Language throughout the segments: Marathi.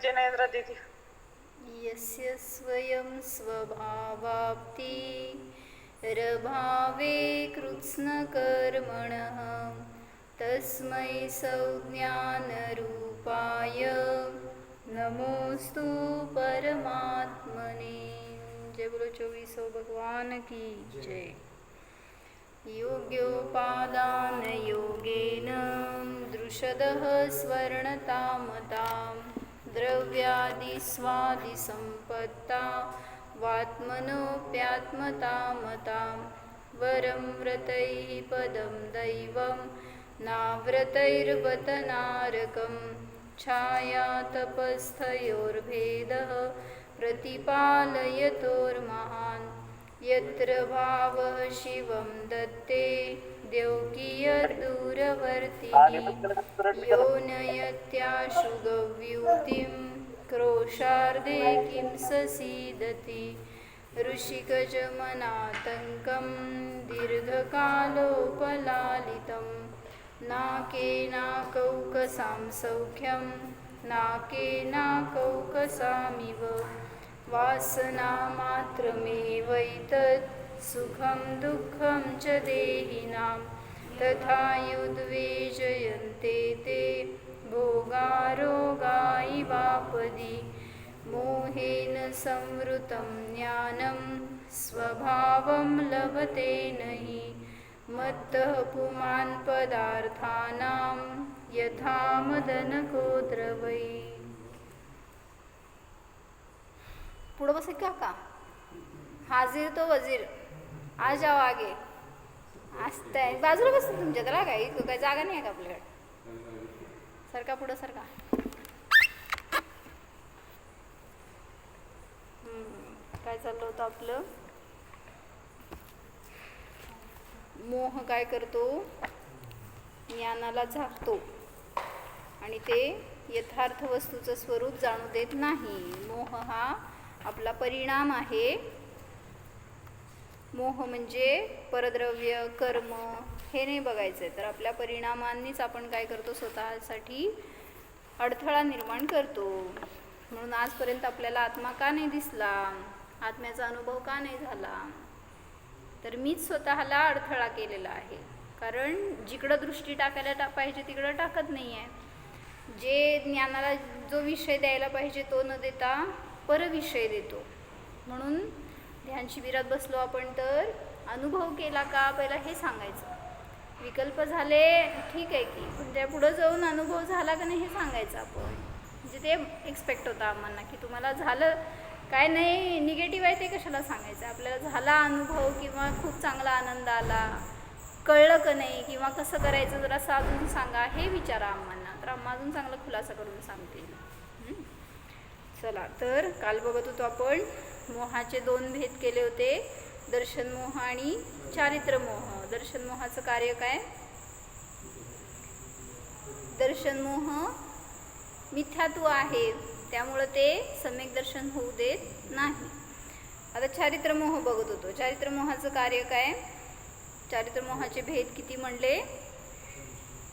जिनेंद्र दीदी। यस्य स्वयं स्वभावाप्ति रभावे कृत्स्नकर्मणः तस्मै संज्ञानरूपाय नमोस्तु परमात्मने। जय बोलो 24 भगवान की जय। योग्योपादान योगेन दृषदः स्वर्णतामतां द्रव्यादिस्वादिसम्पत्ता वात्मनोऽप्यात्मतामतां वरं व्रतैः पदं दैवं नाव्रतैर्वत नारकं छाया तपस्थयोर्भेदः प्रतिपालयतोर्महान् यत्र भावः शिवं दत्ते द्यौकीयदूरवर्तिनी यो नयत्याशु गव्यूतिं क्रोशार्धे किं ससीदति ऋषिकजमनातङ्कं दीर्घकालोपलालितं नाकेनाकौकसां सौख्यं नाकेनाकौकसामिव वासनामात्रमेवैतत् सुखं दुःखं च देहिनां तथा युद्वेजयन्ते ते भोगारोगा इवापदि मोहेन संवृतं ज्ञानं स्वभावं लभते नहि मत्तः पुमान् पदार्थानां यथा मदनको द्रवै। पुढं बसे काका, हाजीर तो वजीर, आ जाओ आगे. असतंय बाजूला बसतो तुमच्या, त्याला काय इतकं काय जागा नाही आहे का आपल्याकडे. सरका पुढं सरका. काय चाललं होतं आपलं. मोह काय करतो, ज्ञानाला झाकतो आणि ते यथार्थ वस्तूचं स्वरूप जाणू देत नाही. मोह हा आपला परिणाम आहे. मोह म्हणजे परद्रव्य कर्म हे नाही बघायचं आहे, तर आपल्या परिणामांनीच आपण काय करतो, स्वतःसाठी अडथळा निर्माण करतो. म्हणून आजपर्यंत आपल्याला आत्मा का नाही दिसला, आत्म्याचा अनुभव का नाही झाला, तर मीच स्वतःला अडथळा केलेला आहे. कारण जिकडं दृष्टी टाकायला पाहिजे तिकडं टाकत नाही आहे. जे ज्ञानाला जो विषय द्यायला पाहिजे तो न देता परविषय देतो. म्हणून ध्यान शिबिरात बसलो आपण तर अनुभव केला का पहिला हे सांगायचं. विकल्प झाले ठीक आहे की, पण त्या पुढं जाऊन अनुभव झाला का नाही हे सांगायचं आपण. म्हणजे ते एक्सपेक्ट होतं आम्हाला की तुम्हाला झालं काय नाही, निगेटिव्ह आहे ते कशाला सांगायचं. आपल्याला झाला अनुभव किंवा खूप चांगला आनंद आला, कळलं का नाही किंवा कसं करायचं जरासं अजून सांगा हे विचारा आम्हाला, तर आम्हा अजून चांगला खुलासा करून सांगते. चला, तर काल बघत होतो आपण मोहाचे 2 भेद केले होते, दर्शन मोह आणि चारित्र मोह. दर्शन मोहाचं कार्य काय, दर्शन मोह मिथ्यात्व आहे, त्यामुळं ते सम्यक दर्शन होऊ देत नाही. आता चारित्र मोह बघत होतो. चारित्र मोहाचं कार्य काय, चारित्र मोहाचे भेद किती म्हणले,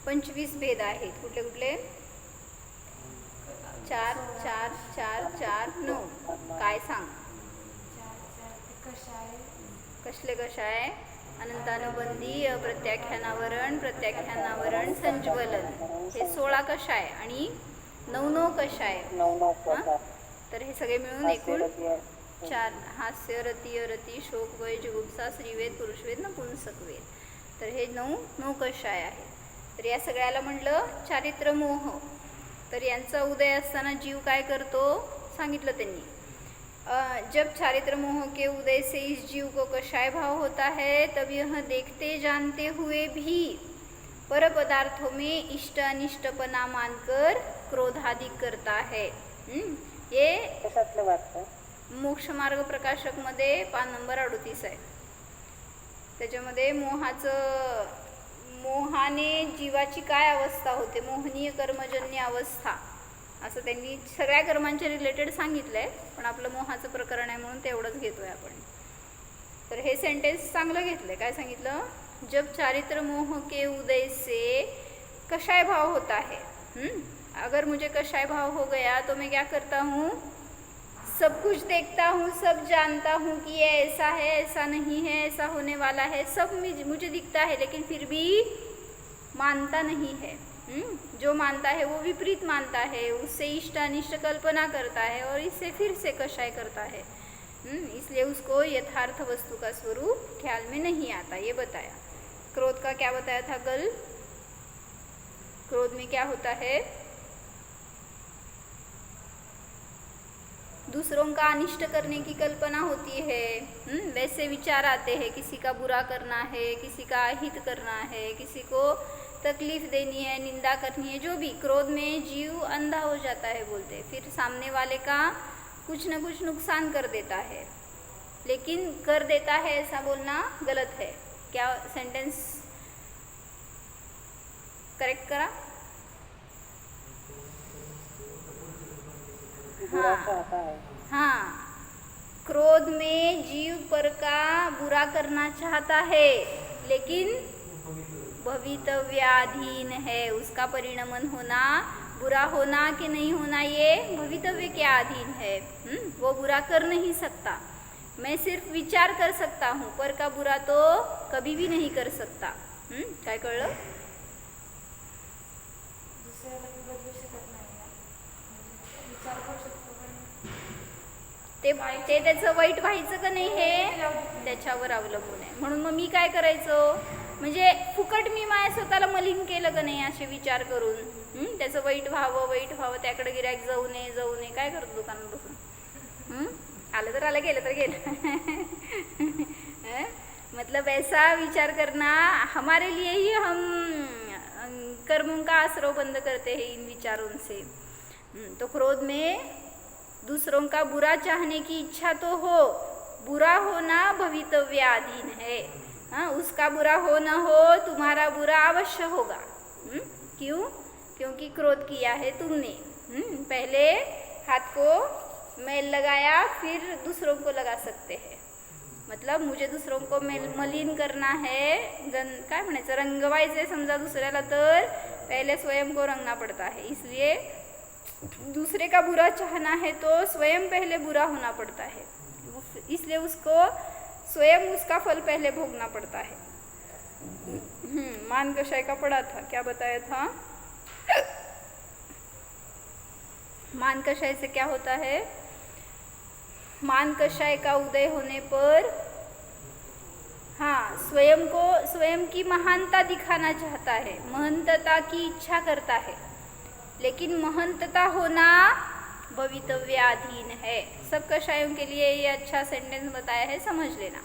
25 भेद आहेत. कुठले कुठले, 4 4 4 4 9. काय सांग, कसले कशाय, अनंतानुबंधी, अप्रत्याख्यानावरण, प्रत्याख्यानावरण, संज्वलन, हे 16 कशाय आणि 9 कशाय. तर हे सगळे मिळून एकूण 4. हास्य, रती, अरती, शोक, वय, जुगुप्सा, श्रीवेद, पुरुषवेद, नपुंसकवेद. तर हे 9 कशाय आहे. तर या सगळ्याला म्हटलं चारित्र मोह. तर यांचा उदय असताना जीव काय करतो सांगितलं त्यांनी. जब चारित्र मोह के उदय से इस जीव को कषाय भाव होता है, तब यह देखते जानते हुए भी पर पदार्थों में इष्ट अनिष्टपना मानकर क्रोधाधिक करता है. ये मोक्ष मार्ग प्रकाशक मध्ये पान नंबर 38 आहे. त्याच्यामध्ये मोहाने जीवाची काय अवस्था होते, मोहनीय कर्मजन्य अवस्था, असं त्यांनी सगळ्या कर्मांच्या रिलेटेड सांगितलं आहे. पण आपलं मोहाचं प्रकरण आहे म्हणून तेवढंच घेतोय आपण. तर हे सेंटेन्स चांगलं घेतलं. काय सांगितलं, जब चारित्र मोह के उदय से कषाय भाव होता है, अगर मुझे कषाय भाव हो गया तो मैं क्या करता हूँ, सब कुछ देखता हूँ, सब जानता हूँ कि ये ऐसा है, ऐसा नहीं है, ऐसा होने वाला है, सब मुझे दिखता है, लेकिन फिर भी मानता नहीं है। जो मानता है वो विपरीत मानता है, उससे इष्ट अनिष्ट कल्पना करता है और इससे फिर से कषाय करता है। इसलिए उसको यथार्थ वस्तु का स्वरूप ख्याल में नहीं आता, ये बताया। क्रोध का क्या बताया था कल? क्रोध में क्या होता है? दूसरों का अनिष्ट करने की कल्पना होती है। वैसे विचार आते हैं, किसी का बुरा करना है, किसी का अहित करना है, किसी को तकलीफ देनी है, निंदा करनी है, जो भी। क्रोध में जीव अंधा हो जाता है बोलते, फिर सामने वाले का कुछ न कुछ नुकसान कर देता है। लेकिन कर देता है ऐसा बोलना गलत है। क्या सेंटेंस करेक्ट करा? हाँ, क्रोध में जीव पर का बुरा करना चाहता है, लेकिन भवितव्याधीन है। उसका परिणमन होना, बुरा होना कि नहीं होना, ये भवितव्य के अधीन है। वो बुरा कर नहीं सकता। मैं सिर्फ विचार कर सकता हूँ, पर का बुरा तो कभी भी नहीं कर सकता। काय कळलं? ते त्याचं वाईट व्हायचं का नाही हे त्याच्यावर अवलंबून आहे. म्हणून मग मी काय करायचं, म्हणजे फुकट मी माझ्या स्वतःला मलिन केलं का नाही असे विचार करून, त्याचं वाईट व्हावं, त्याकडे गिऱ्हाईक जाऊ नये, काय करतो दुकानात बसून? आलं तर आलं, गेलं तर गेलं. मतलब ऐसा विचार करना हमारे लिए ही हम कर्मों का आश्रय बंद करते हैं इन विचारों से। तो क्रोध में दूसरों का बुरा चाहने की इच्छा तो हो, बुरा होना भवितव्याधीन है। हाँ, उसका बुरा हो न हो, तुम्हारा बुरा अवश्य होगा। क्यों? क्योंकि क्रोध किया है तुमने। पहले हाथ को मैल लगाया, फिर दूसरों को लगा सकते हैं। मतलब मुझे दूसरों को मलिन करना है, काय म्हणायचं, रंगवायचे समजा दुसऱ्याला, तर पहले स्वयं को रंगना पड़ता है। इसलिए दूसरे का बुरा चाहना है तो स्वयं पहले बुरा होना पड़ता है, इसलिए उसको स्वयं उसका फल पहले भोगना पड़ता है। मान कषाय का पढ़ा था, क्या बताया था? मान कषाय से क्या होता है? मान कषाय का उदय होने पर हाँ, स्वयं की महानता दिखाना चाहता है, महंतता की इच्छा करता है, लेकिन महंतता होना भवितव्याधीन है। सब कषायों के लिए ये अच्छा सेंटेंस बताया है, समझ लेना।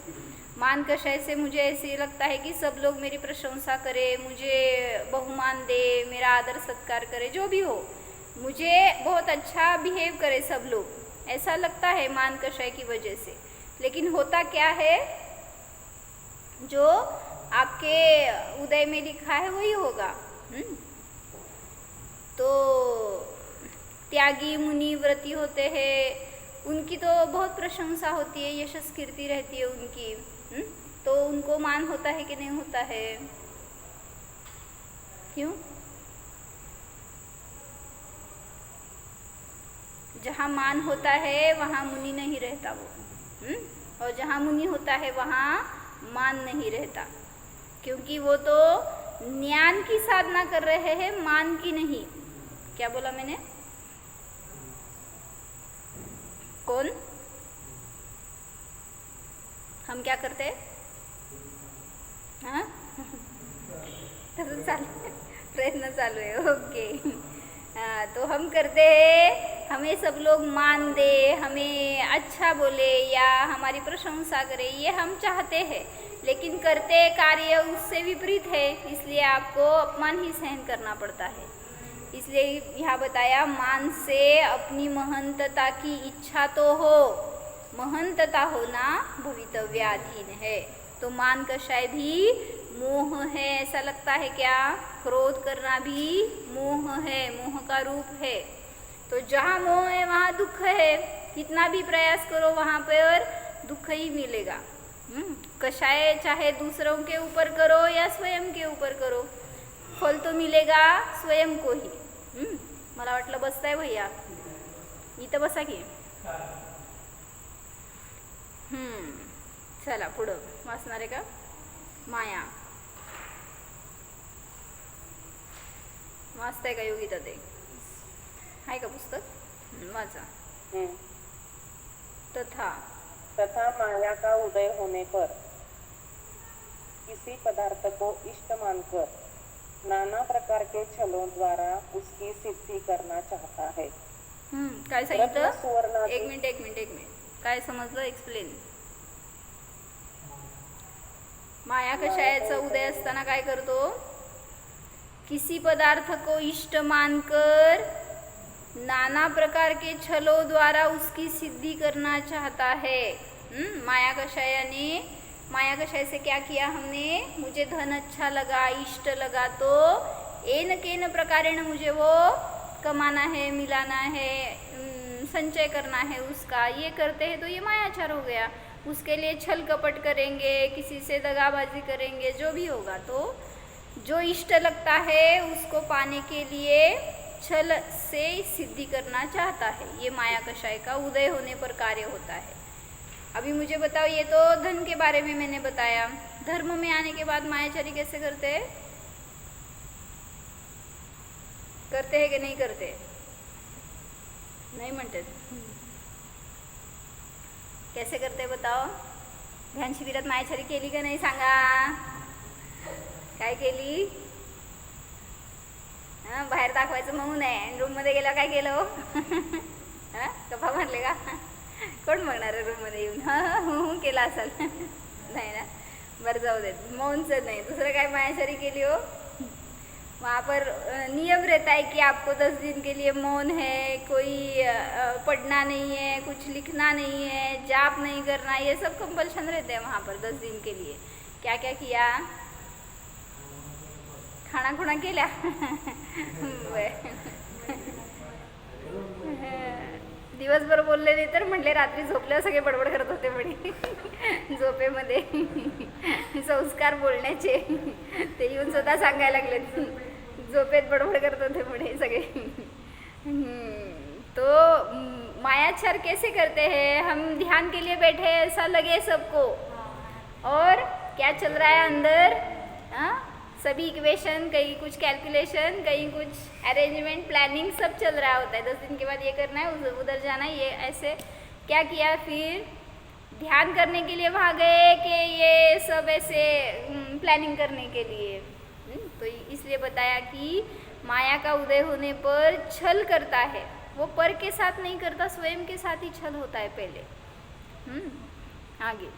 मान कषाय से मुझे ऐसे लगता है कि सब लोग मेरी प्रशंसा करे, मुझे बहुमान दे, मेरा आदर सत्कार करे, जो भी हो, मुझे बहुत अच्छा बिहेव करे सब लोग, ऐसा लगता है मान कषाय की वजह से। लेकिन होता क्या है, जो आपके उदय में लिखा है वही होगा। तो त्यागी मुनि व्रती होते हैं, उनकी तो बहुत प्रशंसा होती है, यशस कीर्ति रहती है उनकी। तो उनको मान होता है कि नहीं होता है? क्यों? जहाँ मान होता है वहाँ मुनि नहीं रहता वो, और जहाँ मुनि होता है वहाँ मान नहीं रहता, क्योंकि वो तो ज्ञान की साधना कर रहे हैं, मान की नहीं। क्या बोला मैंने? कौन? हम क्या करते हैं? हाँ, प्रयत्न चालू है, ओके। तो हम करते हैं, हमें सब लोग मान दे, हमें अच्छा बोले या हमारी प्रशंसा करे, ये हम चाहते हैं, लेकिन करते कार्य उससे विपरीत है, इसलिए आपको अपमान ही सहन करना पड़ता है। इसलिए यहाँ बताया, मान से अपनी महंतता की इच्छा तो हो, महंतता होना भवितव्याधीन है। तो मान कषाय भी मोह है, ऐसा लगता है क्या? क्रोध करना भी मोह है, मोह का रूप है। तो जहाँ मोह है वहाँ दुख है, कितना भी प्रयास करो वहाँ पर दुख ही मिलेगा। कषाय चाहे दूसरों के ऊपर करो या स्वयं के ऊपर करो, फल तो मिलेगा स्वयं को ही। मला वाटलं बसताय भैया, इथं बसा की. चला पुढं वाचणार आहे का? माया वाचताय का योगिता? ते आहे का पुस्तक? वाचा. तथा तथा माया का उदय होने पर किसी पदार्थ को इष्ट मानकर नाना प्रकार के छलों द्वारा उसकी सिद्धि करना चाहता है. काय रत्न सांगितलं? सुवर्णादी एक मिनिट. काय समजलं? एक्सप्लेन. माया कशाचा उदय असताना काय करतो? किसी पदार्थ को इष्ट मानकर नाना प्रकार के छलों द्वारा उसकी सिद्धि करना चाहता है. माया कषायाने, माया कषाय से क्या किया हमने? मुझे धन अच्छा लगा, इष्ट लगा, तो एन केन प्रकारेण मुझे वो कमाना है, मिलाना है, संचय करना है उसका. ये करते हैं तो ये मायाचार हो गया. उसके लिए छल कपट करेंगे, किसी से दगाबाजी करेंगे, जो भी होगा. तो जो इष्ट लगता है उसको पाने के लिए छल से सिद्धि करना चाहता है. ये माया कषाय का उदय होने पर कार्य होता है. अभी मुझे बताओ, ये तो धन के बारे में मैंने बताया. धर्म में आने के बाद मायाचारी कैसे करते हैं? करते हैं कि नहीं करते? नहीं म्हणते. कैसे करते बताओ? ध्यान शिबिरात मायाचारी केली का नाही सांगा? काय केली? बाहेर दाखवायचं म्हणून आहे. रूममध्ये गेला काय केलं? गप्पा मारले का? कोण बघणार आहे रूममध्ये येऊन? केला असाल. नाही ना? बरं जाऊ देत. मौनचं नाही, दुसरं काय मायाचारी केली हो? वहाँ पर नियम रहता है कि आपको 10 दिन के लिए मौन है, कोई पढ़ना नहीं है, कुछ लिखना नहीं है, जाप नहीं करना, ये सब कंपल्शन रहते हैं वहाँ पर 10 दिन के लिए. क्या क्या किया? खाना खुणा केल्या? दिवसभर बोलले नाही तर म्हटले रात्री झोपल्यावर सगळे बडबड करत होते म्हणे झोपेमध्ये. संस्कार बोलण्याचे ते येऊन स्वतः सांगायला लागले. झोपेत बडबड करत होते म्हणे सगळे. तो मायाचार कैसे करते हैं? हम ध्यान के लिए बैठे, ऐसा लगे सबको, और क्या चल रहा है अंदर? सभी इक्वेशन, कहीं कुछ कैलकुलेशन, कहीं कुछ अरेंजमेंट, प्लानिंग, सब चल रहा होता है. 10 दिन के बाद ये करना है, उधर जाना है, ये ऐसे. क्या किया फिर? ध्यान करने के लिए वहाँ गए कि ये सब ऐसे प्लानिंग करने के लिए. तो इसलिए बताया कि माया का उदय होने पर छल करता है. वो पर के साथ नहीं करता, स्वयं के साथ ही छल होता है पहले. आगे.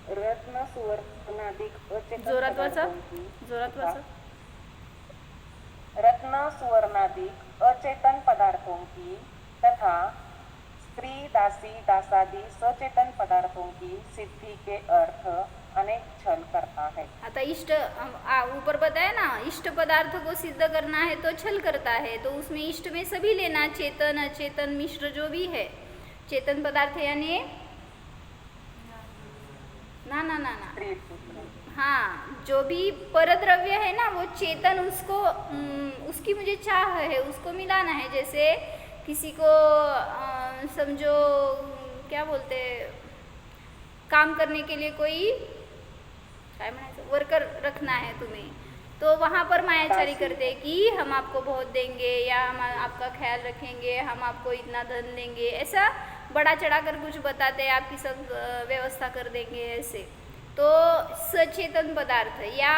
रत्न सुवर्णादिक अचेतन जोरात वाचा. पदार्थांची जोरात वाचा. रत्न सुवर्णादिक अचेतन पदार्थों की तथा स्त्री दासी दासादि सचेतन पदार्थों की सिद्धि के अर्थ अनेक छल करता है. आता इष्ट ऊपर बताया ना, इष्ट पदार्थ को सिद्ध करना है तो छल करता है. तो उसमें इष्ट में सभी लेना, चेतन अचेतन मिश्र जो भी है. चेतन पदार्थ यानी ना ना ना ना स्त्री पुत्र हाँ, जो भी परद्रव्य है ना वो चेतन, उसको उसकी मुझे चाह है, उसको मिलाना है. जैसे किसी को समझो क्या बोलते, काम करने के लिए कोई काय म्हणायचं वर्कर रखना है तुम्हें, तो वहाँ पर मायाचारी करते कि हम आपको बहुत देंगे, या हम आपका ख्याल रखेंगे, हम आपको इतना धन देंगे. ऐसा बड़ा चढ़ा कर कुछ बताते हैं, आपकी सब व्यवस्था कर देंगे ऐसे. तो सचेतन पदार्थ, या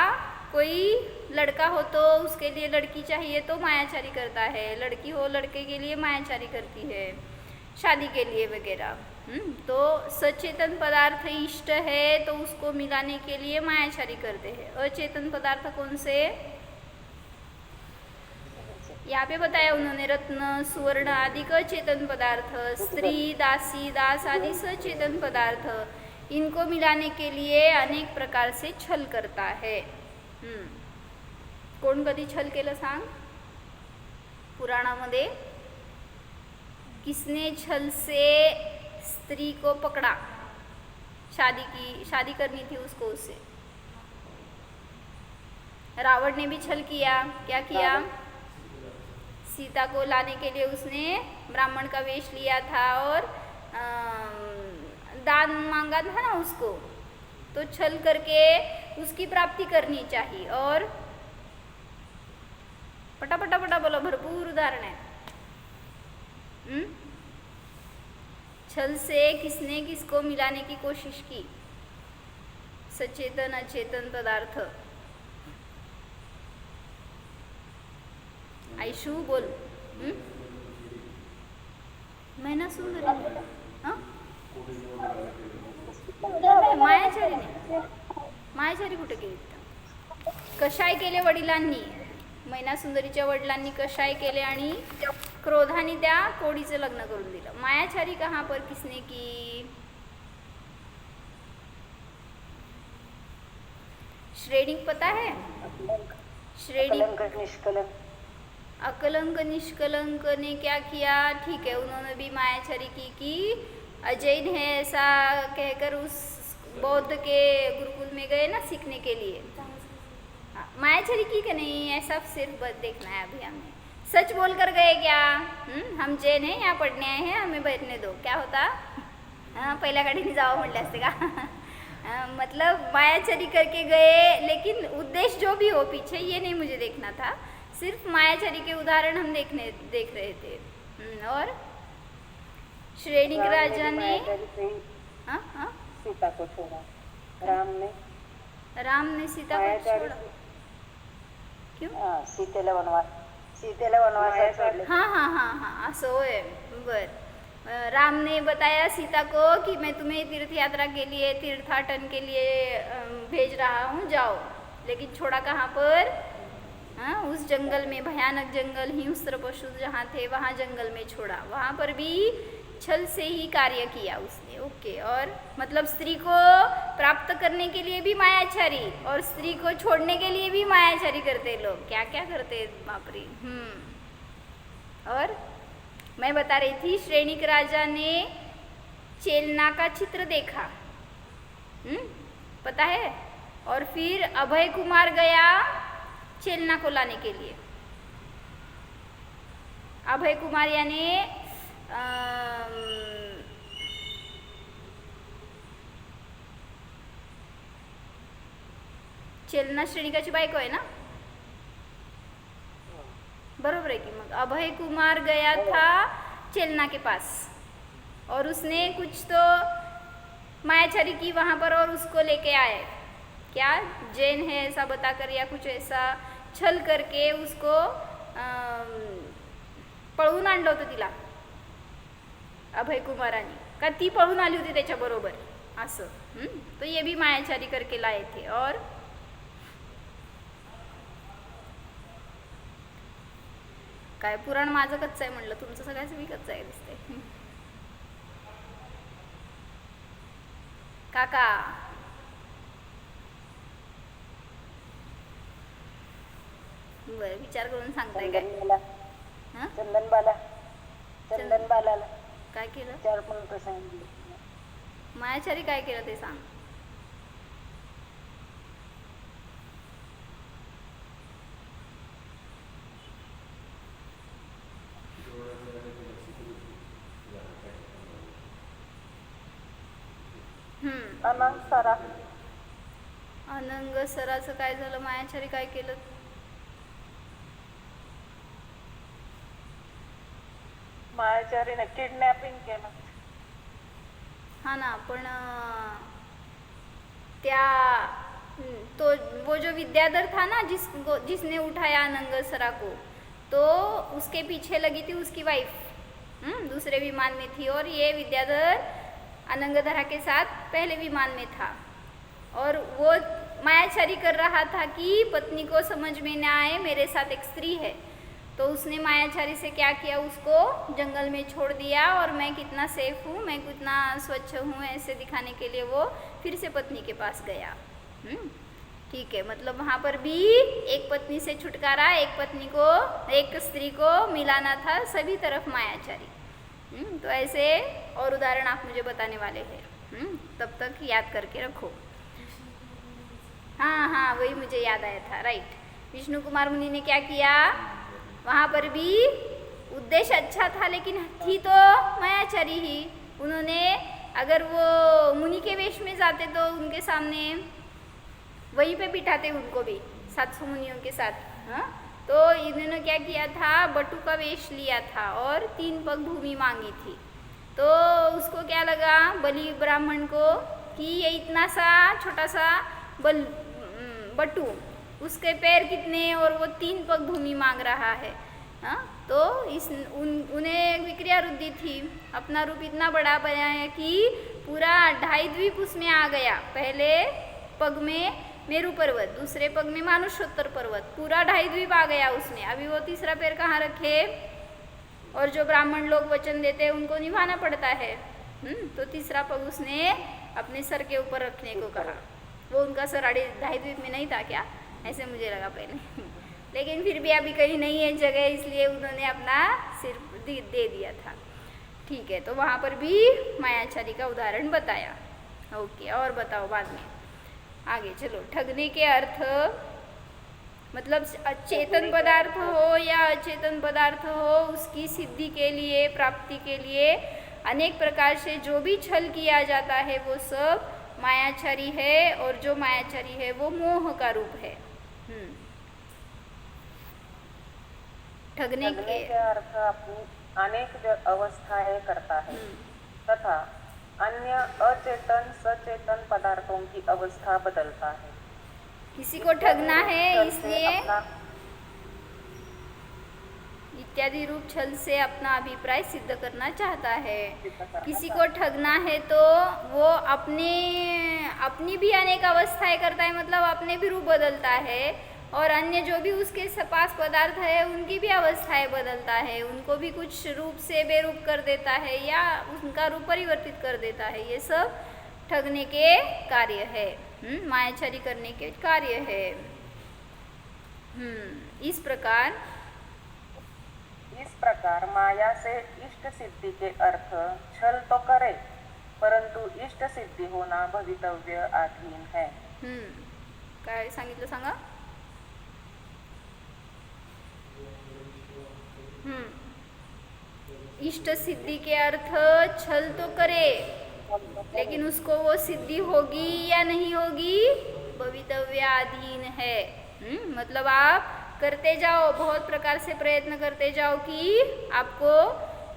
कोई लड़का हो तो उसके लिए लड़की चाहिए तो मायाचारी करता है, लड़की हो लड़के के लिए मायाचारी करती है, शादी के लिए वगैरह. तो सचेतन पदार्थ इष्ट है तो उसको मिलाने के लिए मायाचारी करते हैं. अचेतन पदार्थ कौन से? यहाँ पे बताया उन्होंने, रत्न सुवर्ण आदि अचेतन पदार्थ, स्त्री दासी दास आदि सचेतन पदार्थ, इनको मिलाने के लिए अनेक प्रकार से छल करता है. कोण कधी छल केलं सांग? पुराणामध्ये किसने छल से स्त्री को पकड़ा, शादी करनी थी उसको उससे. रावण ने भी छल किया, क्या किया? सीता को लाने के लिए उसने ब्राह्मण का वेश लिया था और दान मांगा था ना उसको, तो छल करके उसकी प्राप्ति करनी चाहिए। और पटा पटा पटा बोलो, भरपूर उदाहरण है। छल से किसने किसको मिलाने की कोशिश की? सचेतन अचेतन पदार्थ। आयशु बोल। मैना सुंदरी, मायाचारीने, मायाचारी कुठे केली? कशाय केले वडिलांनी? मैना सुंदरीच्या वडिलांनी कशाय केले आणि क्रोधाने त्या कोडीचं लग्न करून दिलं। मायाचारी कहाँ पर किसने की? श्रेणिक पता है? श्रेणिक अकलंक निष्कलंक ने क्या किया? ठीक है, उन्होंने भी मायाचारी की कि अजय ने ऐसा कहकर उस बौद्ध के गुरुकुल में गए ना सीखने के लिए। मायाचारी की कि नहीं, ऐसा सिर्फ देखना है अभी हमें। सच बोल कर गए क्या? हम जैन हैं, यहाँ पढ़ने आए हैं, हमें बैठने दो, क्या होता? पहिल्या गाडीने जावं म्हटले असते का? मतलब मायाचारी करके गए, लेकिन उद्देश्य जो भी हो पीछे ये नहीं मुझे देखना था, सिर्फ मायाचारी के उदाहरण हम देख रहे थे। और श्रेणिक राजा ने सीता को छोड़ा, राम ने सीता को छोड़ा, क्यों? सीतेला वनवास सोडले। हाँ असं होय, बर। राम ने बताया सीता को कि मैं तुम्हें तीर्थ यात्रा के लिए, तीर्थाटन के लिए भेज रहा हूँ, जाओ। लेकिन छोड़ा कहाँ पर? उस जंगल में, भयानक जंगल, हिंस्र पशु जहाँ थे वहाँ जंगल में छोड़ा। वहाँ पर भी छल से ही कार्य किया उसने। ओके, और मतलब स्त्री को प्राप्त करने के लिए भी मायाचारी और स्त्री को छोड़ने के लिए भी मायाचारी करते लोग, क्या क्या करते बापरी। और मैं बता रही थी, श्रेणिक राजा ने चेलना का चित्र देखा, पता है? और फिर अभय कुमार गया चेलना को लाने के लिए। अभय कुमार यानी चेलना श्रेणिकाची बायको है ना, बरोबर है कि? मग अभय कुमार गया था चेलना के पास और उसने कुछ तो मायाचारी की वहाँ पर और उसको लेके आए, क्या जैन है ऐसा बताकर या कुछ ऐसा छल करके उसको पळवून आणलं होतं तिला अभय कुमाराने, का ती पळून आली होती त्याच्याबरोबर असं। तो ये भी मायाचारी करके लाए थे। और काय पुराण माझं कच्चं आहे म्हणलं, तुमचं सगळ्याच मी कच्चं आहे दिसतंय। काका बर, विचार करून सांगताय काय? चंदनबालाला काय केलं? 4 पण सांगितलं। मायाचारी काय केलं ते सांग। अनंग सराचं काय झालं? मायाचारी काय केलं? मायाचारीने किडनॅपिंग केलं। हाँ ना, पण त्या तो वो जो विद्याधर था ना जिसने उठाया अनंग सरा को, तो उसके पीछे लगी थी उसकी वाइफ, दूसरे विमान में थी, और ये विद्याधर अनंगधरा के साथ पहले विमान में था। और वो मायाचारी कर रहा था कि पत्नी को समझ में न आए मेरे साथ एक स्त्री है, तो उसने मायाचारी से क्या किया, उसको जंगल में छोड़ दिया और मैं कितना सेफ हूँ, मैं कितना स्वच्छ हूँ, ऐसे दिखाने के लिए वो फिर से पत्नी के पास गया। ठीक है, मतलब वहाँ पर भी एक पत्नी से छुटकारा, एक स्त्री को मिलाना था, सभी तरफ मायाचारी। तो ऐसे और उदाहरण आप मुझे बताने वाले हैं, तब तक याद करके रखो। हाँ, वही मुझे याद आया था, राइट। विष्णु कुमार मुनि ने क्या किया, वहाँ पर भी उद्देश्य अच्छा था लेकिन थी तो मायाचारी ही। उन्होंने अगर वो मुनि के वेश में जाते तो उनके सामने वहीं पे बिठाते उनको भी 700 मुनियों के साथ। हाँ, तो इन्होंने क्या किया था, बटू का वेश लिया था और 3 पग भूमि मांगी थी। तो उसको क्या लगा बलि ब्राह्मण को कि ये इतना सा छोटा सा बटू, उसके पैर कितने और वो 3 पग भूमि मांग रहा है। हाँ, तो उन्हें विक्रिया रुद्धि थी, अपना रूप इतना बड़ा बनाया कि पूरा 2.5 द्वीप उसमें आ गया। पहले पग में मेरू पर्वत, दूसरे पग में मानुषोत्तर पर्वत, पूरा 2.5 द्वीप आ गया उसमें। अभी वो तीसरा पैर कहाँ रखे, और जो ब्राह्मण लोग वचन देते हैं उनको निभाना पड़ता है। तो तीसरा पग उसने अपने सर के ऊपर रखने को कहा। वो उनका सर 2.5 द्वीप में नहीं था क्या, ऐसे मुझे लगा पहले लेकिन फिर भी अभी कहीं नहीं है जगह, इसलिए उन्होंने अपना सिर दे दिया था। ठीक है, तो वहाँ पर भी मायाचारी का उदाहरण बताया। ओके, और बताओ बाद में आगे चलो। ठगने के अर्थ मतलब चेतन पदार्थ हो या अचेतन पदार्थ हो, उसकी सिद्धि के लिए, प्राप्ति के लिए अनेक प्रकार से जो भी छल किया जाता है वो सब मायाचारी है, और जो मायाचारी है वो मोह का रूप है। ठगने के अर्थ अपनी अनेक अवस्थाएं करता है तथा अन्य अचेतन सचेतन पदार्थों की अवस्था बदलता है। किसी को ठगना है इसलिए इत्यादि रूप छल से अपना अभिप्राय सिद्ध करना चाहता है। किसी को ठगना है तो वो अपनी भी अनेक अवस्थाएं करता है, मतलब अपने भी रूप बदलता है, और अन्य जो भी उसके पास पदार्थ है उनकी भी अवस्थाएं बदलता है, उनको भी कुछ रूप से बेरूप कर देता है या उनका रूप परिवर्तित कर देता है। ये सब ठगने के कार्य है, मायाचारी करने के कार्य है। इस प्रकार माया से इष्ट सिद्धि के अर्थ छल तो करे परंतु इष्ट सिद्धि होना भवितव्य अधीन है। काय सांगितलं सांगा। इष्ट सिद्धि के अर्थ छल तो करे लेकिन उसको वो सिद्धि होगी या नहीं होगी भवितव्याधीन है। मतलब आप करते जाओ, बहुत प्रकार से प्रयत्न करते जाओ कि आपको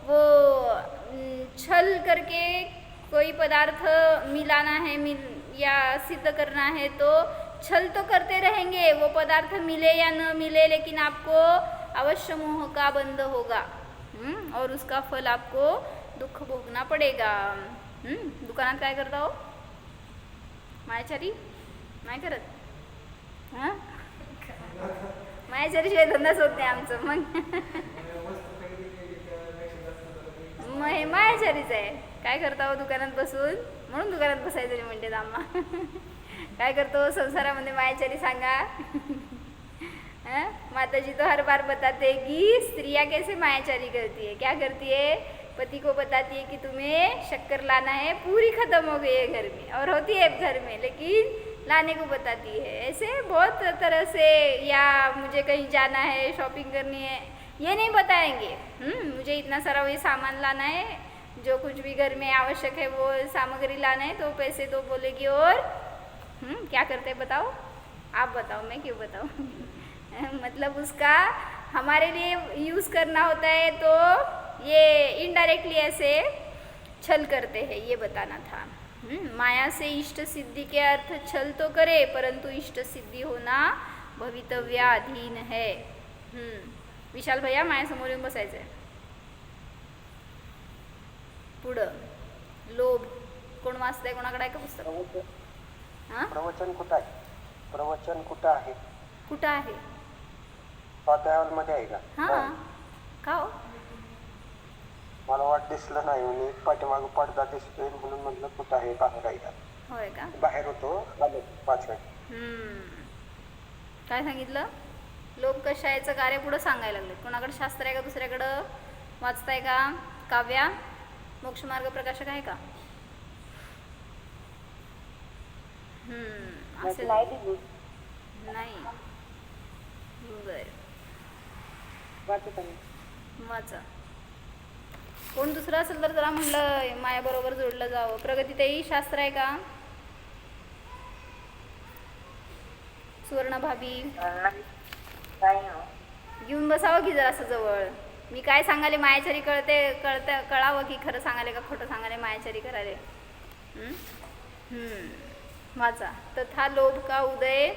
वो छल करके कोई पदार्थ मिलाना है या सिद्ध करना है, तो छल तो करते रहेंगे, वो पदार्थ मिले या न मिले, लेकिन आपको अवश्य मोह का बंध होगा और उसका फल आपको दुःख भोगना पडेगा। दुकानात काय करता हो मायाचारी? नाही करत? हां, मायाचारी शिवाय धंदाच होत नाही आमचं। मग हे मायाचारीच आहे। काय करता हो दुकानात बसून? म्हणून दुकानात बसायचं म्हणते आम्हा। काय करतो संसारामध्ये मायाचारी सांगा? माताजी तो हर बार बताते हैं कि स्त्रियाँ कैसे मायाचारी करती है। क्या करती है? पति को बताती है कि तुम्हें शक्कर लाना है, पूरी खत्म हो गई है घर में, और होती है घर में लेकिन लाने को बताती है। ऐसे बहुत तरह से, या मुझे कहीं जाना है, शॉपिंग करनी है, ये नहीं बताएंगे। मुझे इतना सारा वही सामान लाना है, जो कुछ भी घर में आवश्यक है वो सामग्री लाना है, तो पैसे तो बोलेगी। और क्या करते बताओ? आप बताओ, मैं क्यों बताऊँ? मतलब उसका हमारे लिए यूज़ करना होता है तो ये इनडायरेक्टली ऐसे छल करते हैं, ये बताना था। माया से इष्ट सिद्धि के अर्थ छल तो करे परंतु इष्ट सिद्धि होना भवितव्याधीन है। विशाल भैया माझ्यासमोर येऊन बसायचं आहे। पुढं लोभ कोण वाचतंय? कोणाकडे आहे का पुस्तक? हां, प्रवचन कुठं आहे? प्रवचन कुठं आहे? कुठं आहे? स्वाध्यायामध्ये आहे का? हां, का हो? मला वाट दिसलं नाही, मी पाठीमागं पडदा दिसतोय म्हणून म्हटलं कुठं आहे, बाहेर आहे का? होय का? बाहेर होतो, आलो 5 मिनिट. काय सांगितलं? लोक कशायचं कार्य पुढं सांगायला लागले. कोणाकडे शास्त्र आहे का? दुसऱ्याकडं वाचताय का? काव्या मोक्षमार्ग प्रकाशक आहे का? असेल नाही. बरं वाचत आहे. वाचा. कोण दुसरं असेल तर जरा म्हटलं मायाबरोबर जोडलं जावं. प्रगतीताई शास्त्र आहे का? सुवर्ण भाभी नाही हो. घेऊन बसावं की जरासं जवळ. मी काय सांगाले मायाचारी कळावं की खरं सांगाले का खोटं सांगाले मायाचारी करायले. वाचा. तथा लोभ का उदय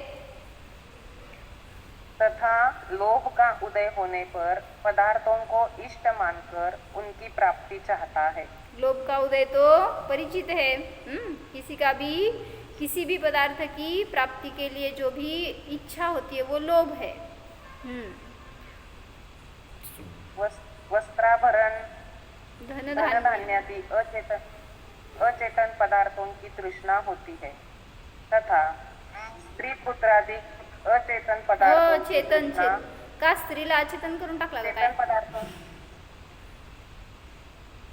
तथा लोभ का उदय होने पर पदार्थों को इष्ट मानकर उनकी प्राप्ति चाहता है. लोभ का उदय तो परिचित है. किसी भी पदार्थ की प्राप्ति के लिए जो भी इच्छा होती है वो लोभ है. वस्त्राभरण धन धन धान्य धान्यादि अचेतन पदार्थों की तृष्णा होती है तथा स्त्री पुत्रादि अचेतन पदार्थों की चेतन तृष्णा का स्त्रीला अचेतन करून टाकला का काय? चेतन पदार्थों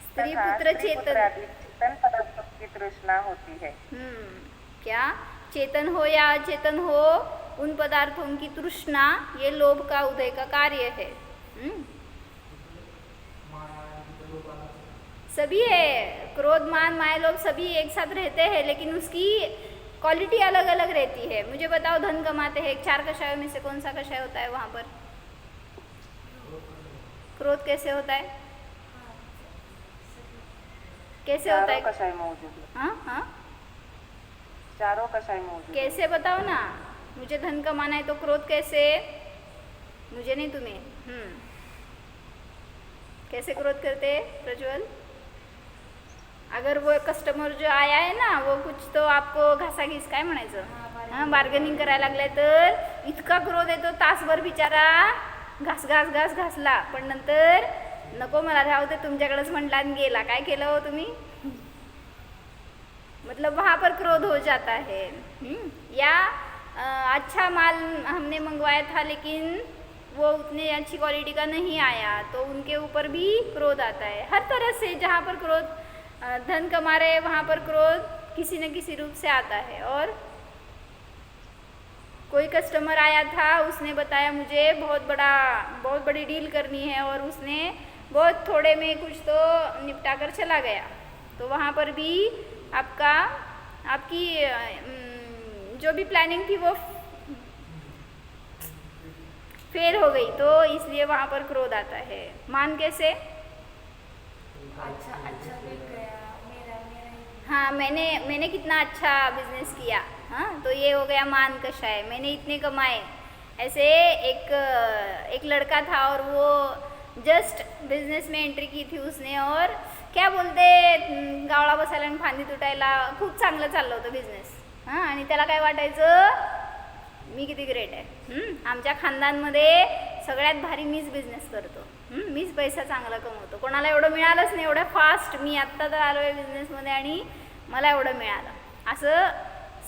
स्त्री तथा पुत्र स्त्री चेतन. पुत्रादि चेतन पदार्थों की तृष्णा होती है. क्या चेतन हो या अचेतन हो उन पदार्थों की तृष्णा ये लोभ का उदय का कार्य है. सभी है. क्रोध मान माया लोभ सभी एक साथ रहते हैं लेकिन उसकी क्वालिटी अलग अलग रहती है. मुझे बताओ धन कमाते हैं 4 कषायों में से कौन सा कषाय होता है वहाँ पर? क्रोध कैसे होता है? कैसे होता चारों है? कषाय मौजूद है. हाँ चारों कषाय मौजूद है. कैसे बताओ ना. मुझे धन कमाना है तो क्रोध कैसे? मुझे नहीं तुम्हें. कैसे क्रोध करते प्रज्वल? अगर वो कस्टमर जो आया आहे ना वो कुछ तो आपको घासाघीस काय म्हणायचं बार्गेनिंग करायला लागलाय तर इतका क्रोध येतो. तासभर बिचारा घासला पण नंतर नको मला राहू दे तुमच्याकडेच म्हटला आणि गेला. काय केलं हो तुम्ही? मतलब वहाँ पर क्रोध हो जाता है. या अच्छा माल हमने मंगवाया था लेकिन वो उतने अच्छी क्वालिटी का नहीं आया तो उनके ऊपर भी क्रोध आता है. हर तरह से जहाँ पर क्रोध धन कमा रहे वहाँ पर क्रोध किसी न किसी रूप से आता है. और कोई कस्टमर आया था उसने बताया मुझे बहुत बड़ी डील करनी है और उसने बहुत थोड़े में कुछ तो निपटा कर चला गया तो वहाँ पर भी आपकी जो भी प्लानिंग थी वो फेल हो गई तो इसलिए वहाँ पर क्रोध आता है. मान कैसे? अच्छा बिक गया मेरा हाँ मैंने कितना अच्छा बिजनेस किया. हाँ तो ये हो गया मान कषाय. मैंने इतने कमाए. ऐसे एक लड़का था और वो जस्ट बिझनेस में एंट्री की थी उसने और क्या बोलते गावळा बसायला आणि फांदी तुटायला खूप चांगलं चाललं होतं बिझनेस. हां आणि त्याला काय वाटायचं मी किती ग्रेट आहे. आमच्या खानदानमध्ये सगळ्यात भारी मीच बिझनेस करतो. मीच पैसा चांगला कमवतो. कोणाला एवढं मिळालंच नाही एवढं फास्ट. मी आत्ता तर आलो आहे बिझनेसमध्ये आणि मला एवढं मिळालं असं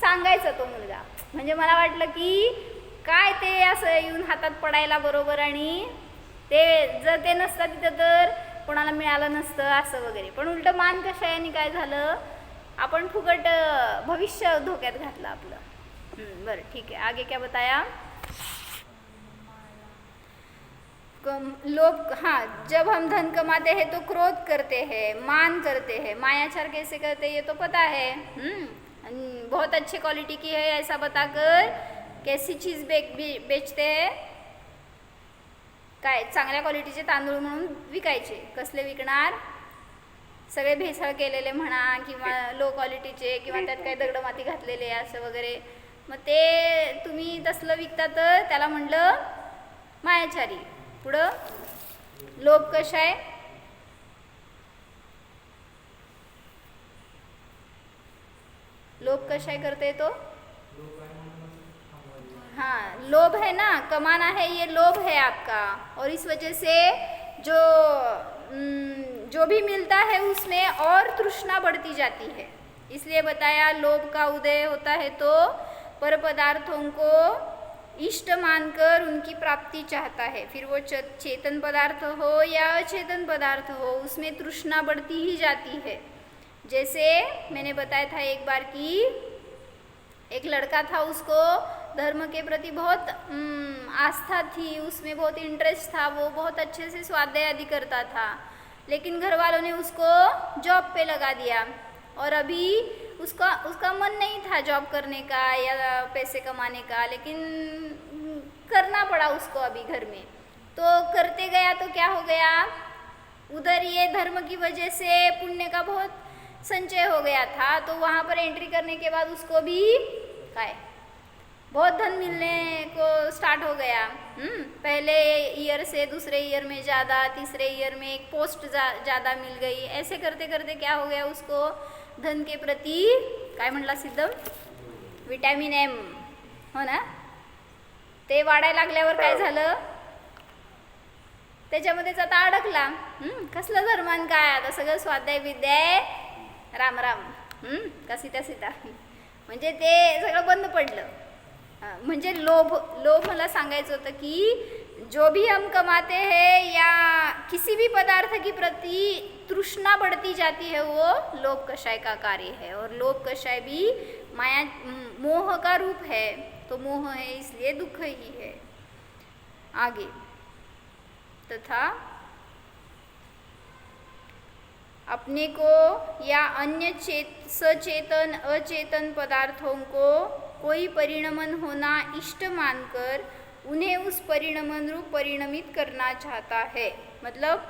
सांगायचा तो मुलगा. म्हणजे मला वाटलं की काय ते असं येऊन हातात पडायला बरोबर आणि ते जर ते नसतं तिथं तर कोणाला मिळालं नसतं असं वगैरे. पण उलटं मान कशाने काय झालं आपण फुकट भविष्य धोक्यात घातलं आपलं. बरं ठीक है आगे क्या बताया? लोग हाँ जब हम धन कमाते हैं तो क्रोध करते हैं मान करते हैं. मायाचार कैसे करते हैं ये तो पता है. बहुत अच्छी क्वालिटी की है ऐसा बताकर कैसी चीज़ बेचते हैं. काय चांगल्या क्वालिटीचे तांदूळ म्हणून विकायचे. कसले विकणार? सगळे भेसळ केलेले म्हणा किंवा लो क्वालिटीचे किंवा त्यात काही दगडमाती घातलेले असं वगैरे. मग ते तुम्ही तसलं विकता तर त्याला म्हणलं मायाचारी. पुढं लोभ कशाय? लोभ कशाय करते तो? हाँ लोभ है ना कमाना है ये लोभ है आपका और इस वजह से जो भी मिलता है उसमें और तृष्णा बढ़ती जाती है. इसलिए बताया लोभ का उदय होता है तो पर पदार्थों को इष्ट मानकर उनकी प्राप्ति चाहता है. फिर वो चेतन पदार्थ हो या अचेतन पदार्थ हो उसमें तृष्णा बढ़ती ही जाती है. जैसे मैंने बताया था एक बार कि एक लड़का था उसको धर्म के प्रति बहुत आस्था थी, उसमें बहुत इंटरेस्ट था, वो बहुत अच्छे से स्वाध्याय आदि करता था, लेकिन घर वालों ने उसको जॉब पे लगा दिया और अभी उसका मन नहीं था जॉब करने का या पैसे कमाने का, लेकिन करना पड़ा उसको अभी घर में। तो करते गया तो क्या हो गया, उधर ये धर्म की वजह से पुण्य का बहुत संचय हो गया था, तो वहाँ पर एंट्री करने के बाद उसको भी काय बहुत धन मिलने को स्टार्ट हो गया। पहले ईयर से दूसरे ईयर में ज़्यादा, तीसरे ईयर में एक पोस्ट ज़्यादा मिल गई। ऐसे करते करते क्या हो गया, उसको धन के प्रति काय म्हणला सिद्धम, विटॅमिन एम हो ना, ते वाढायला लागल्यावर काय झालं, त्याच्यामध्येच आता अडकला। कसलं धर्मान काय, आता सगळं स्वाध्याय विद्याय राम राम, का सीता सीता, म्हणजे ते सगळं बंद पडलं। म्हणजे लोभ मला सांगायचं होतं की जो भी हम कमाते हैं या किसी भी पदार्थ की प्रति तृष्णा बढ़ती जाती है, वो लोभ कषाय का कार्य है, और लोभ कषाय भी माया मोह का रूप है, तो मोह है इसलिए दुख ही है। आगे तथा अपने को या अन्य सचेतन अचेतन पदार्थों को कोई परिणमन होना इष्ट मानकर उन्हें उस परिणमन रूप परिणमित करना चाहता है। मतलब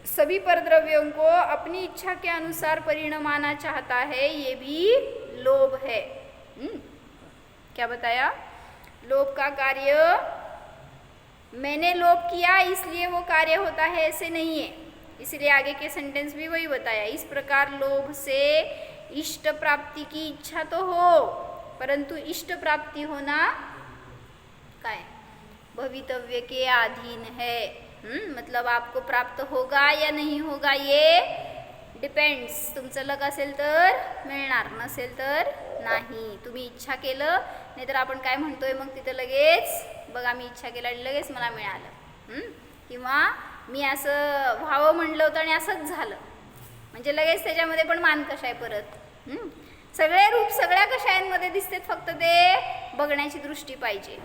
सभी परद्रव्यों को अपनी इच्छा के अनुसार परिणमाना चाहता है, ये भी लोभ है। क्या बताया, लोभ का कार्य मैंने लोभ किया इसलिए वो कार्य होता है, ऐसे नहीं है। इसलिए आगे के सेंटेंस भी वही बताया। इस प्रकार लोभ से इष्ट प्राप्ति की इच्छा तो हो, परंतु इष्ट प्राप्ति होना काय भवितव्य के अधीन है। मतलब आपको प्राप्त होगा या नहीं होगा ये डिपेंड्स। तुमचं लक असेल तर मिळणार, नसेल तर नाही। तुम्ही इच्छा केलं, नाहीतर आपण काय म्हणतोय मग तिथं लगेच बघा मी इच्छा केला आणि लगेच मला मिळालं, किंवा मी असं व्हावं म्हणलं होतं आणि असंच झालं, म्हणजे लगेच त्याच्यामध्ये पण मान कशाय परत। सगळे रूप सगळ्या कशायांमध्ये दिसतात, फक्त ते बघण्याची दृष्टी पाहिजे।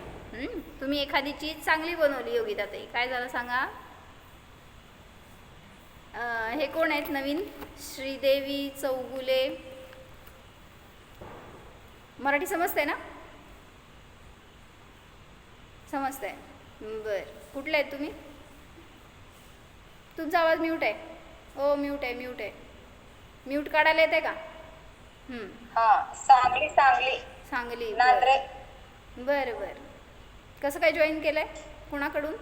तुम्ही एखादी चीज चांगली बनवली योगिताताई, काय झालं सांगा। हे कोण आहेत नवीन, श्रीदेवी चौगुले, मराठी समजते ना, समजतंय, बर। कुठले आहेत तुम्ही, तुमचा आवाज म्यूट आहे, ओ म्यूट आहे, म्यूट आहे, म्यूट काढायला येते का। सांगली सांगली सांगली, नांद्रे। बरं बरं। कसं काय जॉईन केलंय, कुणाकडून।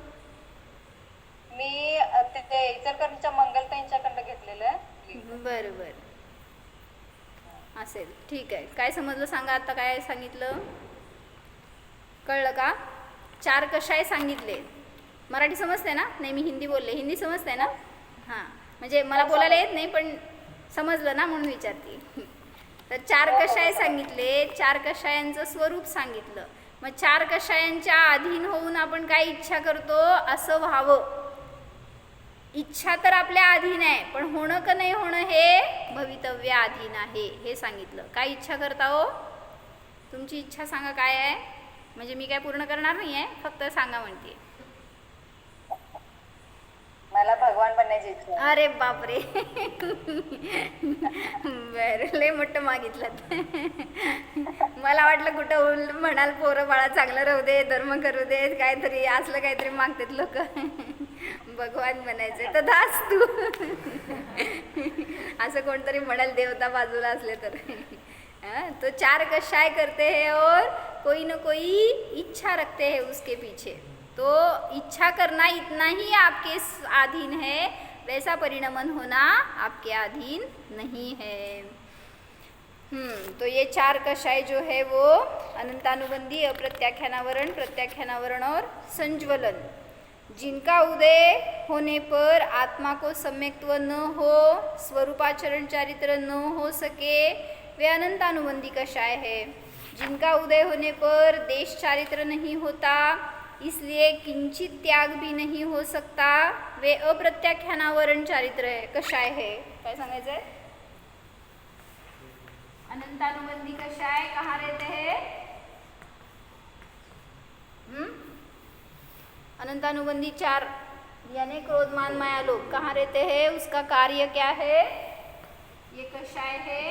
मी ते इचलकरंजीच्या मंगलताईंच्याकडनं घेतलेलं। बरं बरं, असेल, ठीक आहे। काय समजलं सांगा, आता काय सांगितलं कळलं का। 4 कशाय सांगितले, मराठी समजते ना, नाही मी हिंदी बोलले, हिंदी समजते ना, हां म्हणजे मला बोलायला येत नाही पण समजलं ना म्हणून विचारते। तर 4 कषाय सांगितले, 4 कषायांचं स्वरूप सांगितलं। मग 4 कषायांच्या अधीन होऊन आपण काय इच्छा करतो, असं व्हावं। इच्छा तर आपल्या अधीन आहे, पण होणं का नाही होणं हे भवितव्य अधीन आहे, हे सांगितलं। काय इच्छा करता हो, तुमची इच्छा सांगा काय आहे, म्हणजे मी काय पूर्ण करणार नाही आहे, फक्त सांगा म्हणते। मला भगवान बनायची इच्छा आहे। अरे बापरे, बरं लय मोठं मागितलं। मला वाटलं कुठं म्हणाल पोरं बाळा चांगलं राहू दे, धर्म करू देत, काहीतरी असलं काहीतरी मागतात लोक, भगवान बनायचे तर दास तू, असं कोणतरी म्हणाल देवता बाजूला असले तर। तो 4 कषाय करते हैं और कोई न कोई इच्छा रखते हैं उसके पीछे, तो इच्छा करना इतना ही आपके अधीन है, वैसा परिणमन होना आपके अधीन नहीं है। तो ये 4 कषाय जो है वो अनंतानुबंधी, अप्रत्याख्यानावरण, प्रत्याख्यानावरण और संज्वलन, जिनका उदय होने पर आत्मा को सम्यक्त्व न हो, स्वरूपाचरण चारित्र न हो सके, वे अनंतानुबंधी कषाय है। जिनका उदय होने पर देश चारित्र नहीं होता, इसलिए किंचित त्याग भी नहीं हो सकता, वे अप्रत्याख्यानावरण चारित्र है, कषाय है। काय सांगायचं आहे, अनंतानुबंधी कषाय कहाँ रहते हैं, अनंतानुबंधी 4 यानी क्रोध मान माया लोभ कहाँ रहते हैं, उसका कार्य क्या है, ये कषाय है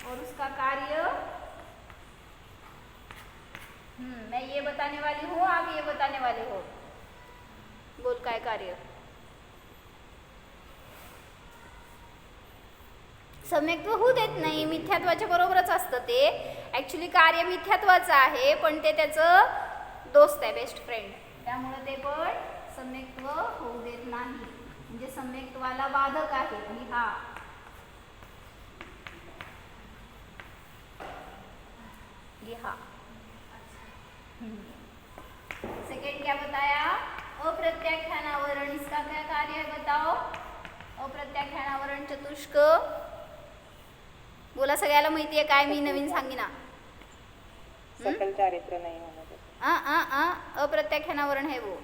और उसका कार्य मैं ये बताने वाली हूँ, आप ये बताने वाले हो. बोल काय कार्य. सम्यक्त्व होऊ देत नाही, मिथ्यात्वाच्या बरोबरच असतं ते. ॲक्च्युली कार्य मिथ्यात्वाचं आहे, पण ते त्याचं दोस्त आहे, बेस्ट फ्रेंड. त्यामुळे ते पण सम्यक्त्व होऊ देत नाही, म्हणजे सम्यक्त्वाला बाधक आहे. लिहा. लिहा. सेकेंड क्या बताया, अप्रत्याख्यानावरण. इसका क्या कार्य है बताओ. अप्रत्याख्यानावरण चतुष्क. बोला, सगळ्याला माहिती आहे काय मी नवीन सांगिना. सकल चारित्र नहीं होने देता. अप्रत्याख्यानावरण है वो.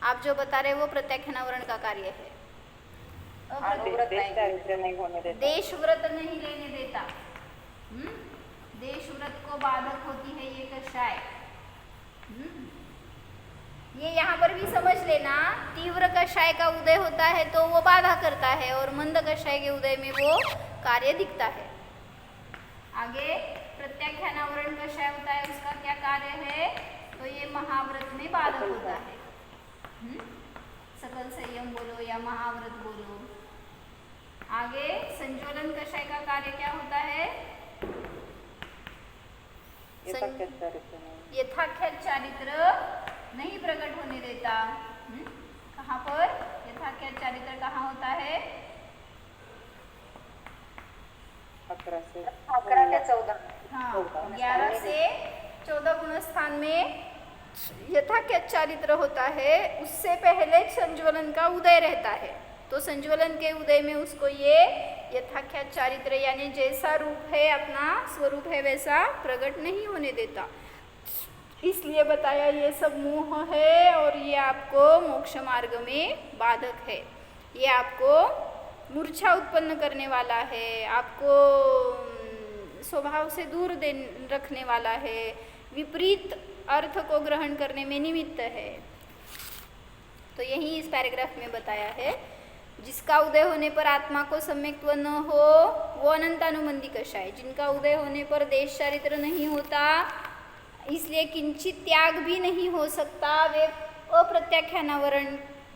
आप जो बता रहे वो प्रत्याख्यानावरण का कार्य है. अनुव्रत देश नाही. चारित्र नहीं होने देता. देश व्रत नहीं लेने देता. देश व्रत को बाधक होती है ये कषाय. ये यहाँ पर भी समझ लेना, तीव्र कषाय का उदय होता है तो वो बाधा करता है और मंद कषाय के उदय में वो कार्य दिखता है. आगे प्रत्याख्यानावरण कषाय होता है, उसका क्या कार्य है, तो ये महाव्रत में बाधक होता है. सकल संयम बोलो या महाव्रत बोलो. आगे संज्वलन कषाय का कार्य क्या होता है, यथाख्यात चारित्र नहीं. यथाख्यात चारित्र नहीं प्रकट होने देता. कहाँ पर यथाख्यात चारित्र कहाँ होता है, 11 से 11 ते 14. हाँ 11 से 14 गुणस्थान में यथाख्यात चारित्र होता है. उससे पहले संज्वलन का उदय रहता है, तो संज्वलन के उदय में उसको ये यथाख्यात चारित्र यानी जैसा रूप है, अपना स्वरूप है, वैसा प्रकट नहीं होने देता. इसलिए बताया ये सब मोह है और ये आपको मोक्ष मार्ग में बाधक है. ये आपको मूर्छा उत्पन्न करने वाला है, आपको स्वभाव से दूर रखने वाला है, विपरीत अर्थ को ग्रहण करने में निमित्त है. तो यही इस पैराग्राफ में बताया है. जिसका उदय होने पर आत्मा को सम्यक्त्व न हो वो अनंतानुबंधी कषाय. जिनका उदय होने पर देश चारित्र नहीं होता, इसलिए किंचित त्याग भी नहीं हो सकता, वे अप्रत्याख्यानावरण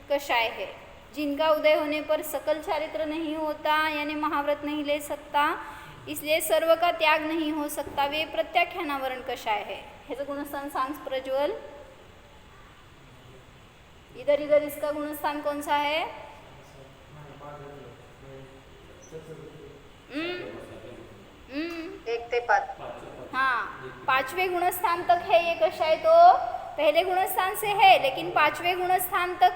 कषाय है. जिनका उदय होने पर सकल चारित्र नहीं होता यानी महाव्रत नहीं ले सकता, इसलिए सर्व का त्याग नहीं हो सकता, वे प्रत्याख्यानावरण कषाय है. ह्याचं गुणस्थान सांग प्रज्वल. इधर इधर इसका गुणस्थान कौन सा है, 1 ते 5. हाँ 5वें गुणस्थान तक है ये कषाय. तो पहले गुणस्थान से है, लेकिन 5वें गुणस्थान तक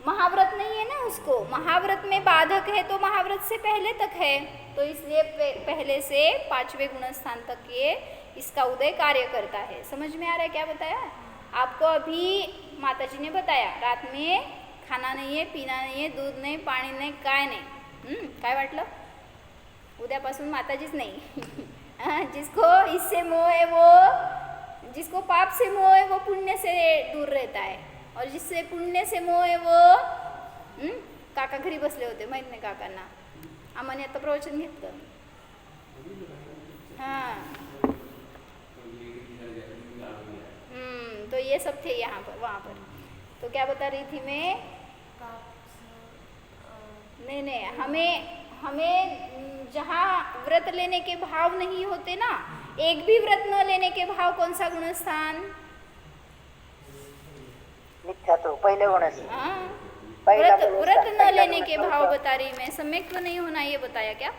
महाव्रत नहीं है ना, उसको महाव्रत में बाधक है, तो महाव्रत से पहले तक है, तो इसलिए पहले से 5वें गुणस्थान तक ये इसका उदय कार्य करता है. समझ में आ रहा है क्या बताया आपको. अभी माताजी ने बताया रात में खाना नहीं है, पीना नहीं है, दूध नहीं, पाणी नाही, काय नाही. काय वाटलं, उद्यापासून माताजीच नाही. जिसको इससे मोह है वो, जिसको पाप से मोह है वो पुण्य से दूर रहता है, और जिससे पुण्य से मोह है वो काका घरी बसले होते, माहित नाही काकांना, आम्हाने आता प्रवचन घेतलं. हाँ तो ये सब थे यहाँ पर वहाँ पर. तो क्या बता रही थी मैं, नहीं हमें जहाँ व्रत लेने के भाव नहीं होते ना, एक भी व्रत न लेने के भाव, कौन सा गुणस्थान, मिथ्यात्व पहिले गुणस्थान. हाँ व्रत न लेने के भाव बता रही मैं. सम्यक्त्व नहीं होना ये बताया क्या,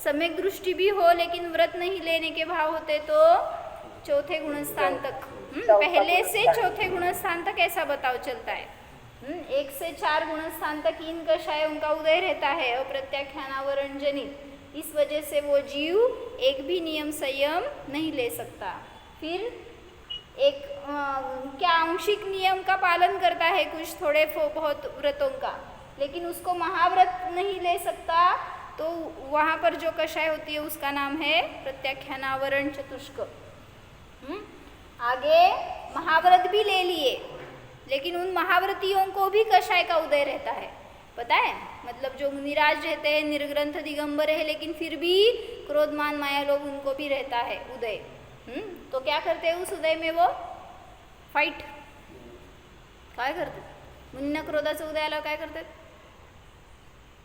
सम्यक दृष्टि भी हो लेकिन व्रत नहीं लेने के भाव होते तो चौथे गुणस्थान तक. पहले से चौथे गुणस्थान तक ऐसा बताओ चलता है. 1 से 4 गुणस्थान तक इन कषायों का उदय रहता है अप्रत्याख्यानावरण जनित. इस वजह से वो जीव एक भी नियम संयम नहीं ले सकता. फिर एक क्या आंशिक नियम का पालन करता है, कुछ थोड़े बहुत व्रतों का, लेकिन उसको महाव्रत नहीं ले सकता. तो वहाँ पर जो कषाय होती है उसका नाम है प्रत्याख्यानावरण चतुष्क. आगे महाव्रत भी ले लिए, लेकिन उन महाव्रतियों को भी कषाय का उदय रहता है, पता है? मतलब जो मुनिराज रहते हैं, निर्ग्रंथ दिगंबर है, लेकिन फिर भी क्रोधमान माया लोभ उनको भी रहता है उदय। तो क्या करते हैं उस उदय में? वो फाईट काय करतात? मुनींना क्रोधाचं उदय आल्यावर काय करतात?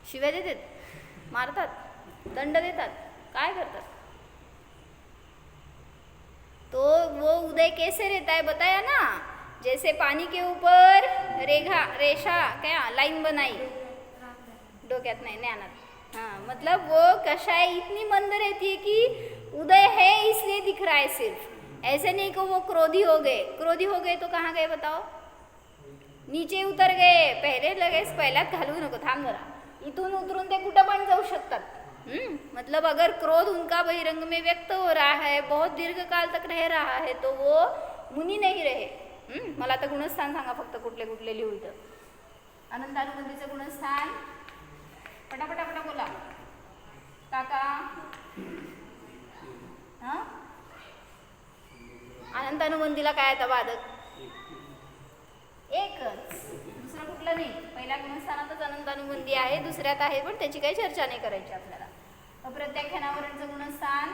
शिव्या देतात, मारतात, दंड देतात, काय करतात? तो वो उदय कैसे रहता है बताया ना, जैसे पानी के ऊपर रेखा क्या लाइन बनाई, डोक्यात नहीं ज्ञानात। हाँ, मतलब वो कषाय इतनी मंद रहती है कि उदय है इसलिए दिख रहा है सिर्फ, ऐसे नहीं कि वो क्रोधी हो गए तो कहाँ गए बताओ? नीचे उतर गए। पहिले लगेच पहिल्यात घालू नको, थांब जरा, इथून उतरून ते कुठं पण जाऊ शकतात। मतलब अगर क्रोध उनका बहिरंग में व्यक्त हो रहा है, बहुत दीर्घ काल तक रह रहा है, तो वो मुनी नहीं रहे। मला आता गुणस्थान सांगा फक्त, कुठले कुठले लिहू इथं? अनंतानुबंधीचं गुणस्थान पटापटा बोला काका। हां, अनंतानुबंधीला काय आता बाधक? एकच, दुसरं कुठलं नाही। पहिल्या गुणस्थानातच अनंतानुबंधी आहे, दुसऱ्यात आहे पण त्याची काही चर्चा नाही करायची आपल्याला। अप्रत्याख्यानावरणचं गुणस्थान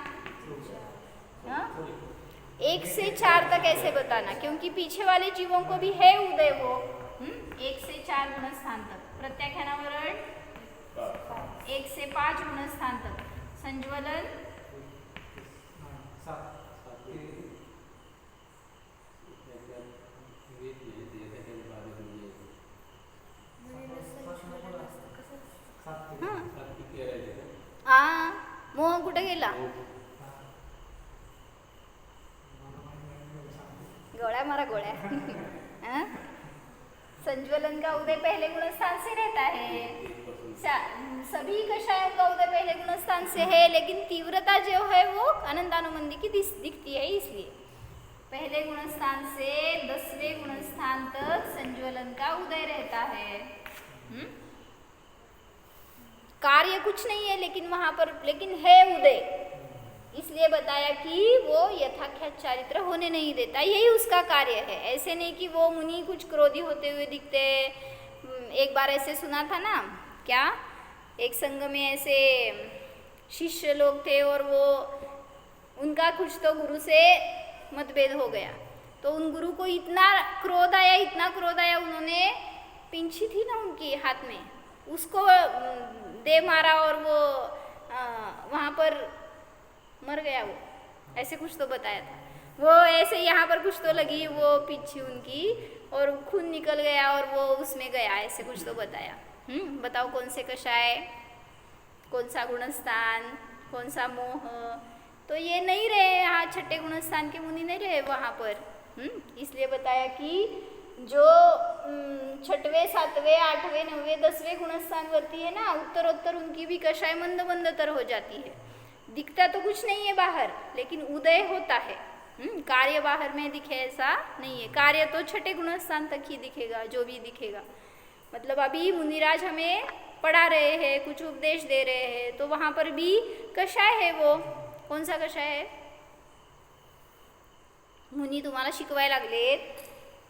1 से 4 तक ऐसे बताना, क्योंकि पीछे वाले जीवों को भी है उदय वो। 1 से 4 गुणस्थान तक प्रत्याख्यानावरण, 1 से 5 गुणस्थान तक संज्वलन, मोह कुठे गेला? गोळ्या मारा गोळ्या। संज्वलन का उदय पहले गुणस्थान से रहता है, सभी कषायों का उदय पहले गुणस्थान से है, लेकिन तीव्रता जो है वो अनंतानुबंधी की दिखती है, इसलिए पहले गुणस्थान से 10वें गुणस्थान तक संज्वलन का उदय रहता है। कार्य कुछ नहीं है लेकिन वहां पर है उदय, इसलिए बताया कि वो यथाख्यात चारित्र होने नहीं देता, यही उसका कार्य है। ऐसे नहीं कि वो मुनि कुछ क्रोधी होते हुए दिखते। एक बार ऐसे सुना था ना, क्या एक संघ में ऐसे शिष्य लोग थे और वो उनका कुछ तो गुरु से मतभेद हो गया, तो उन गुरु को इतना क्रोध आया, उन्होंने पिंछी थी ना उनकी हाथ में, उसको दे मारा और वो वहाँ पर मर गया वो, ऐसे कुछ तो बताया था। वो ऐसे यहाँ पर कुछ तो लगी वो पिंछी उनकी और खून निकल गया और वो उसमें गया, ऐसे कुछ तो बताया। बताओ कौन से कषाय, कौन सा गुणस्थान, कौन सा मोह? तो ये नहीं रहे यहाँ, छठे गुणस्थान के मुनि नहीं रहे वहाँ पर। इसलिए बताया कि जो 6वें 7वें 8वें 9वें 10वें गुणस्थान वर्ती है ना, उत्तरोत्तर उनकी भी कषाय मंद हो जाती है। दिखता तो कुछ नहीं है बाहर, लेकिन उदय होता है। कार्य बाहर में दिखे ऐसा नहीं है, कार्य तो छठे गुणस्थान तक ही दिखेगा, जो भी दिखेगा। मतलब अभी मुनिराज हमें पढ़ा रहे हैं, कुछ उपदेश दे रहे हैं, तो वहाँ पर भी कषाय है। वो कौन सा कषाय है? मुनी तुम्हाला शिकवायला लागलेत,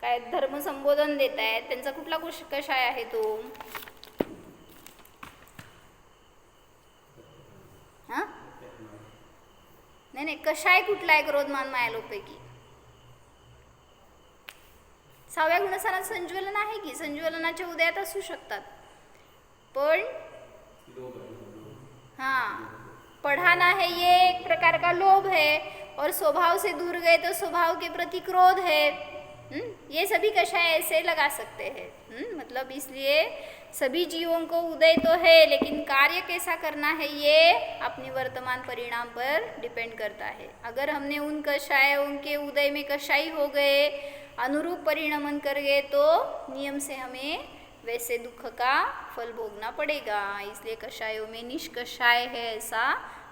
काय धर्म संबोधन देत आहेत, त्यांचा कुठला कषाय आहे तो? हां, नाही कषाय कुठला आहे क्रोधमान मायालोपैकी? 6व्या गुणस्थानात संज्वलन आहे की, संज्वलनाच्या उदयात असू शकतात, पण पढ़ाना है ये एक प्रकार का लोभ है, और स्वभाव से दूर गए तो स्वभाव के प्रति क्रोध है। ये सभी कषाय ऐसे लगा सकते हैं। मतलब इसलिए सभी जीवों को उदय तो है, लेकिन कार्य कैसा करना है ये अपने वर्तमान परिणाम पर डिपेंड करता है। अगर हमने उन कषाय, उनके उदय में कषाई हो गए, अनुरूप परिणमन कर गए, तो नियम से हमें वैसे दुख का फल भोगना पड़ेगा। इसलिए कषायों में निष्कषाय है ऐसा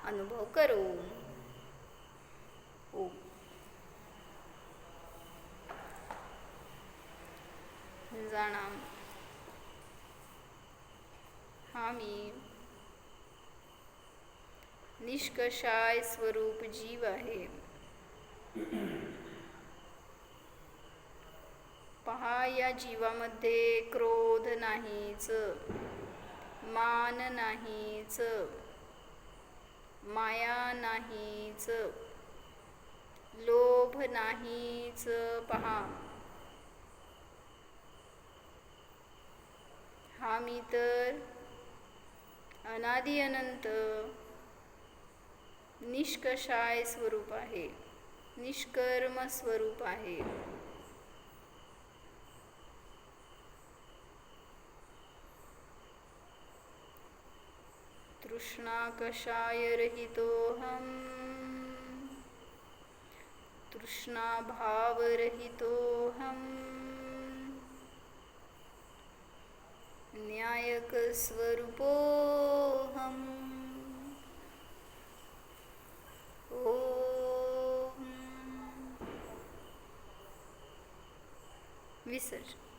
अनुभव करो। ओम। जाणाम हा मी निष्कषाय स्वरूप जीव आहे। या जीवामध्ये क्रोध नाहीच, मान नाहीच, माया नाहीच, लोभ नाहीच. पहा, हा मी तर अनादि अनंत निष्कषाय स्वरूप आहे, निष्कर्म स्वरूप आहे. तृष्णा कषाय रहितोऽहम्, तृष्णा भाव रहितोऽहम्, न्यायक स्वरूपोऽहम्. ओम. विसर्जन.